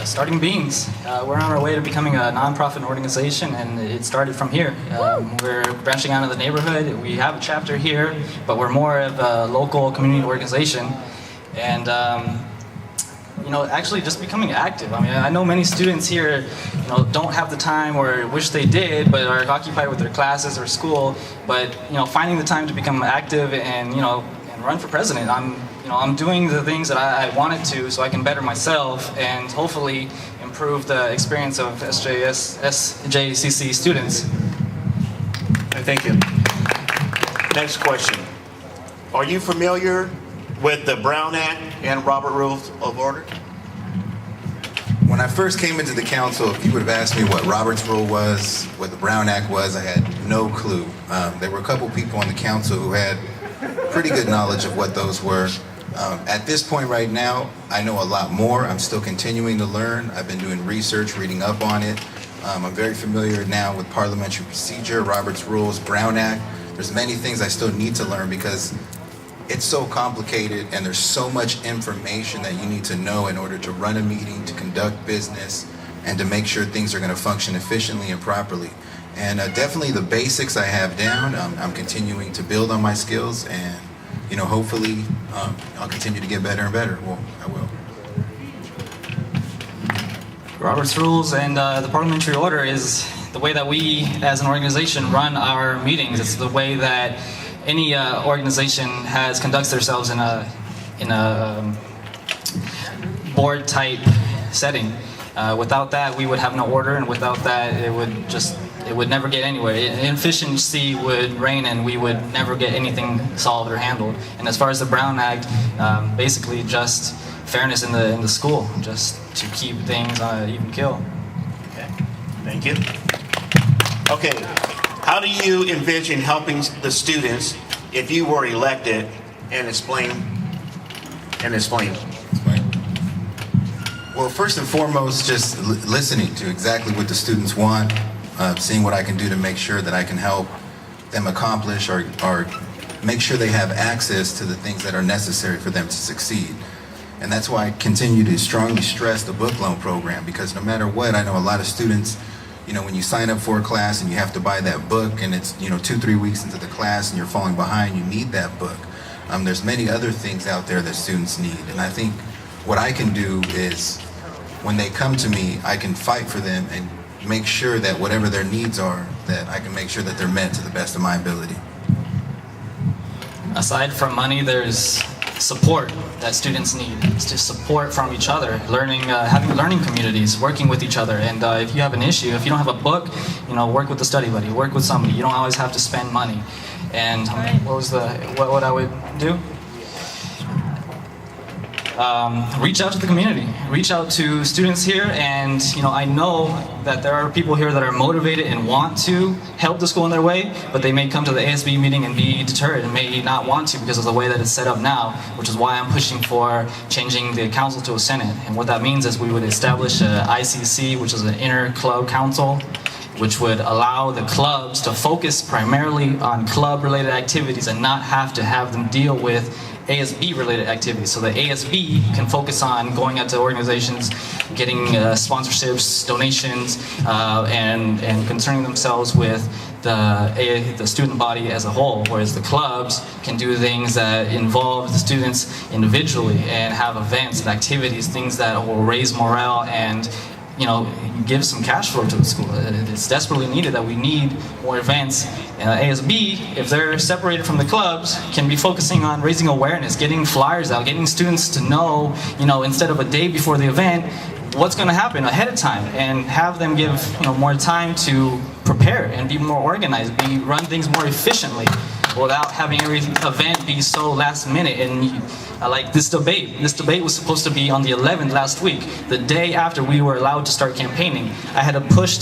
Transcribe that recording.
Starting Beans. We're on our way to becoming a nonprofit organization, and it started from here. We're branching out of the neighborhood. We have a chapter here, but we're more of a local community organization. And you know, actually just becoming active. I mean, I know many students here, you know, don't have the time or wish they did, but are occupied with their classes or school. But you know, finding the time to become active and and run for president. I'm doing the things that I wanted to, so I can better myself and hopefully improve the experience of SJCC students. Thank you. Next question. Are you familiar with the Brown Act and Robert Rules of Order? When I first came into the council, if you would have asked me what Robert's Rule was, what the Brown Act was, I had no clue. There were a couple people on the council who had pretty good knowledge of what those were. At this point right now, I know a lot more. I'm still continuing to learn. I've been doing research, reading up on it. I'm very familiar now with parliamentary procedure, Robert's Rules, Brown Act. There's many things I still need to learn because it's so complicated and there's so much information that you need to know in order to run a meeting, to conduct business, and to make sure things are going to function efficiently and properly. And definitely the basics I have down. I'm continuing to build on my skills, and hopefully I'll continue to get better and better. Well, I will. Robert's Rules and the parliamentary order is the way that we as an organization run our meetings. It's the way that any organization conducts themselves in a board type setting. Without that, we would have no order, and without that, it would never get anywhere. Inefficiency would reign, and we would never get anything solved or handled. And as far as the Brown Act, basically just fairness in the school, just to keep things on an even keel. Okay, thank you. Okay, how do you envision helping the students if you were elected, and explain? Well, first and foremost, just listening to exactly what the students want, seeing what I can do to make sure that I can help them accomplish or make sure they have access to the things that are necessary for them to succeed. And that's why I continue to strongly stress the book loan program, because no matter what, I know a lot of students, when you sign up for a class and you have to buy that book and it's 2-3 weeks into the class and you're falling behind, you need that book. There's many other things out there that students need, and I think what I can do is when they come to me, I can fight for them and make sure that whatever their needs are, that I can make sure that they're met to the best of my ability. Aside from money, there's support that students need. It's just support from each other, having learning communities, working with each other. And if you have an issue, if you don't have a book, work with the study buddy, work with somebody. You don't always have to spend money. And what I would do? Reach out to the community, reach out to students here, and I know that there are people here that are motivated and want to help the school in their way, but they may come to the ASB meeting and be deterred and may not want to because of the way that it's set up now, which is why I'm pushing for changing the council to a senate. And what that means is we would establish an ICC, which is an inter-club council, which would allow the clubs to focus primarily on club-related activities and not have to have them deal with ASB-related activities. So the ASB can focus on going out to organizations, getting sponsorships, donations, and concerning themselves with the student body as a whole, whereas the clubs can do things that involve the students individually and have events and activities, things that will raise morale and give some cash flow to the school. It's desperately needed that we need more events. ASB, if they're separated from the clubs, can be focusing on raising awareness, getting flyers out, getting students to know, instead of a day before the event, what's going to happen ahead of time, and have them give more time to prepare and be more organized, run things more efficiently, without having every event be so last minute. And like this debate was supposed to be on the 11th last week, the day after we were allowed to start campaigning. I had to push